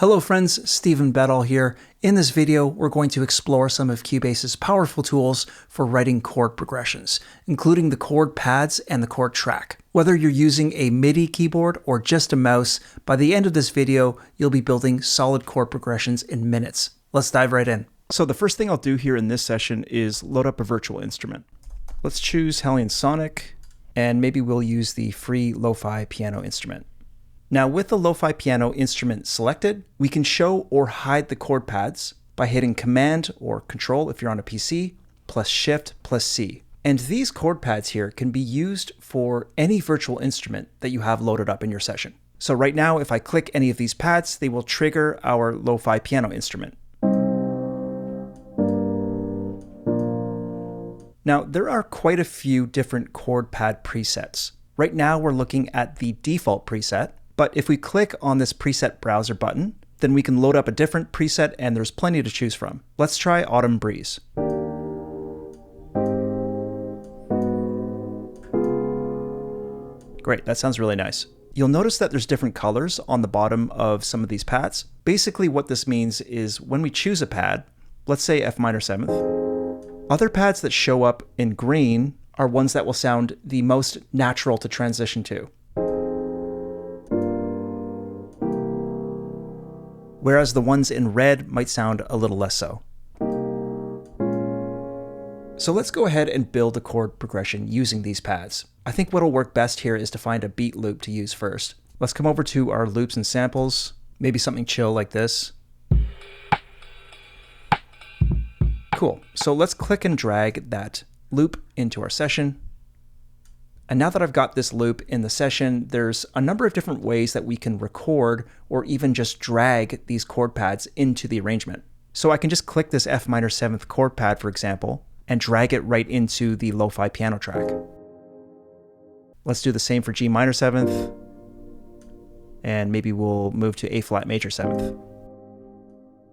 Hello friends, Stephen Bedall here. In this video, we're going to explore some of Cubase's powerful tools for writing chord progressions, including the chord pads and the chord track. Whether you're using a MIDI keyboard or just a mouse, by the end of this video, you'll be building solid chord progressions in minutes. Let's dive right in. So the first thing I'll do here in this session is load up a virtual instrument. Let's choose Hellion Sonic, and maybe we'll use the free lo-fi piano instrument. Now with the lo-fi piano instrument selected, we can show or hide the chord pads by hitting Command or Control if you're on a PC, plus Shift plus C. And these chord pads here can be used for any virtual instrument that you have loaded up in your session. So right now, if I click any of these pads, they will trigger our lo-fi piano instrument. Now, there are quite a few different chord pad presets. Right now, we're looking at the default preset. But if we click on this preset browser button, then we can load up a different preset and there's plenty to choose from. Let's try Autumn Breeze. Great, that sounds really nice. You'll notice that there's different colors on the bottom of some of these pads. Basically what this means is when we choose a pad, let's say F minor 7th, other pads that show up in green are ones that will sound the most natural to transition to. Whereas the ones in red might sound a little less so. So let's go ahead and build a chord progression using these pads. I think what'll work best here is to find a beat loop to use first. Let's come over to our loops and samples, maybe something chill like this. Cool, so let's click and drag that loop into our session. And now that I've got this loop in the session, there's a number of different ways that we can record or even just drag these chord pads into the arrangement. So I can just click this F minor 7th chord pad, for example, and drag it right into the lo-fi piano track. Let's do the same for G minor 7th, and maybe we'll move to A flat major 7th.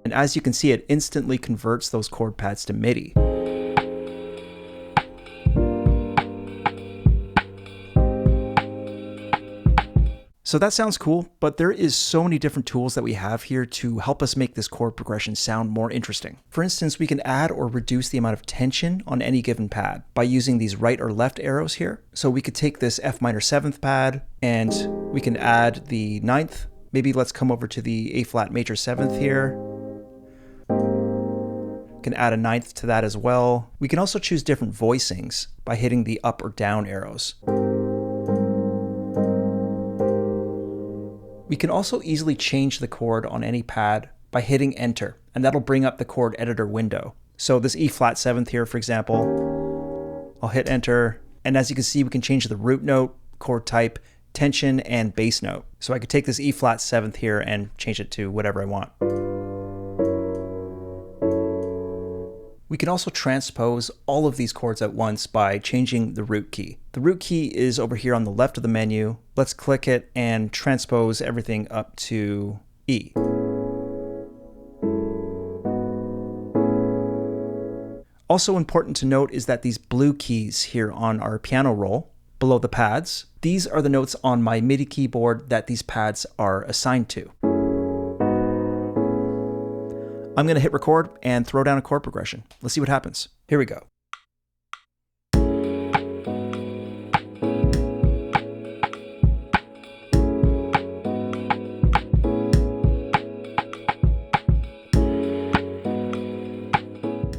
And as you can see, it instantly converts those chord pads to MIDI. So that sounds cool, but there is so many different tools that we have here to help us make this chord progression sound more interesting. For instance, we can add or reduce the amount of tension on any given pad by using these right or left arrows here. So we could take this F minor 7th pad and we can add the 9th. Maybe let's come over to the A flat major 7th here. We can add a 9th to that as well. We can also choose different voicings by hitting the up or down arrows. We can also easily change the chord on any pad by hitting Enter, and that'll bring up the chord editor window. So this E flat 7th here, for example, I'll hit Enter, and as you can see, we can change the root note, chord type, tension, and bass note. So I could take this E flat 7th here and change it to whatever I want. We can also transpose all of these chords at once by changing the root key. The root key is over here on the left of the menu. Let's click it and transpose everything up to E. Also important to note is that these blue keys here on our piano roll, below the pads, these are the notes on my MIDI keyboard that these pads are assigned to. I'm going to hit record and throw down a chord progression. Let's see what happens. Here we go.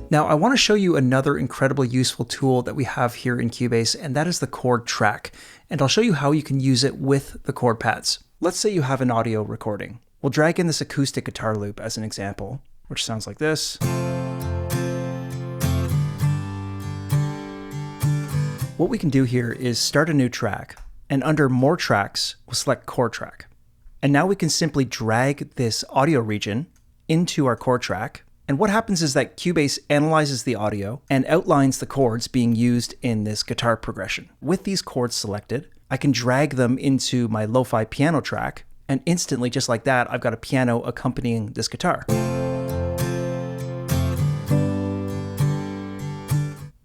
Now I want to show you another incredibly useful tool that we have here in Cubase, and that is the chord track. And I'll show you how you can use it with the chord pads. Let's say you have an audio recording. We'll drag in this acoustic guitar loop as an example, which sounds like this. What we can do here is start a new track, and under More Tracks, we'll select Chord Track. And now we can simply drag this audio region into our chord track. And what happens is that Cubase analyzes the audio and outlines the chords being used in this guitar progression. With these chords selected, I can drag them into my lo-fi piano track, and instantly, just like that, I've got a piano accompanying this guitar.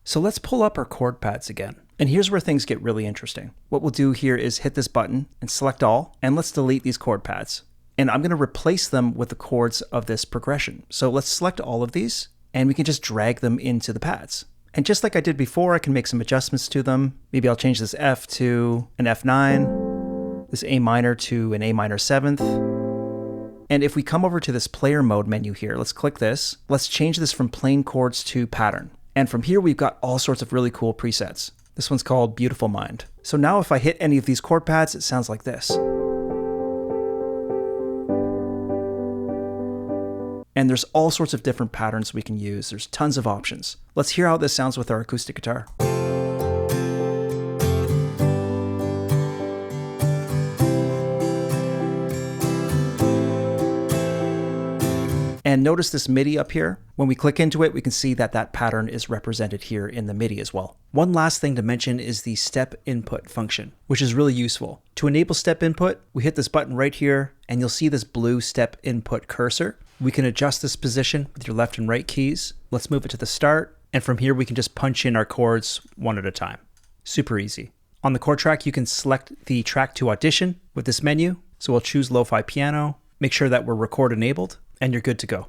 So let's pull up our chord pads again. And here's where things get really interesting. What we'll do here is hit this button and select all, and let's delete these chord pads. and I'm going to replace them with the chords of this progression. So let's select all of these, and we can just drag them into the pads. And just like I did before, I can make some adjustments to them. Maybe I'll change this F to an F9, this A minor to an A minor 7th. And if we come over to this player mode menu here, let's click this. Let's change this from plain chords to pattern. And from here, we've got all sorts of really cool presets. This one's called Beautiful Mind. So now if I hit any of these chord pads, it sounds like this. And there's all sorts of different patterns we can use. There's tons of options. Let's hear how this sounds with our acoustic guitar. And notice this MIDI up here. When we click into it, we can see that that pattern is represented here in the MIDI as well. One last thing to mention is the step input function, which is really useful. To enable step input, we hit this button right here, and you'll see this blue step input cursor. We can adjust this position with your left and right keys. Let's move it to the start, and from here we can just punch in our chords one at a time. Super easy. On the chord track, you can select the track to audition with this menu. So we'll choose Lo-Fi Piano, make sure that we're record enabled, and you're good to go.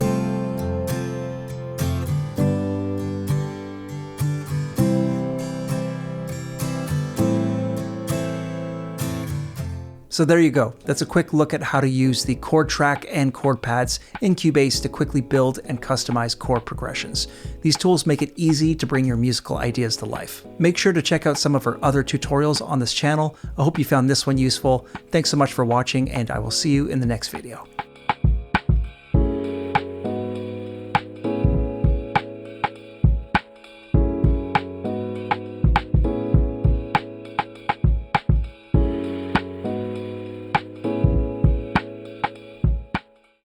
So there you go. That's a quick look at how to use the chord track and chord pads in Cubase to quickly build and customize chord progressions. These tools make it easy to bring your musical ideas to life. Make sure to check out some of our other tutorials on this channel. I hope you found this one useful. Thanks so much for watching, and I will see you in the next video.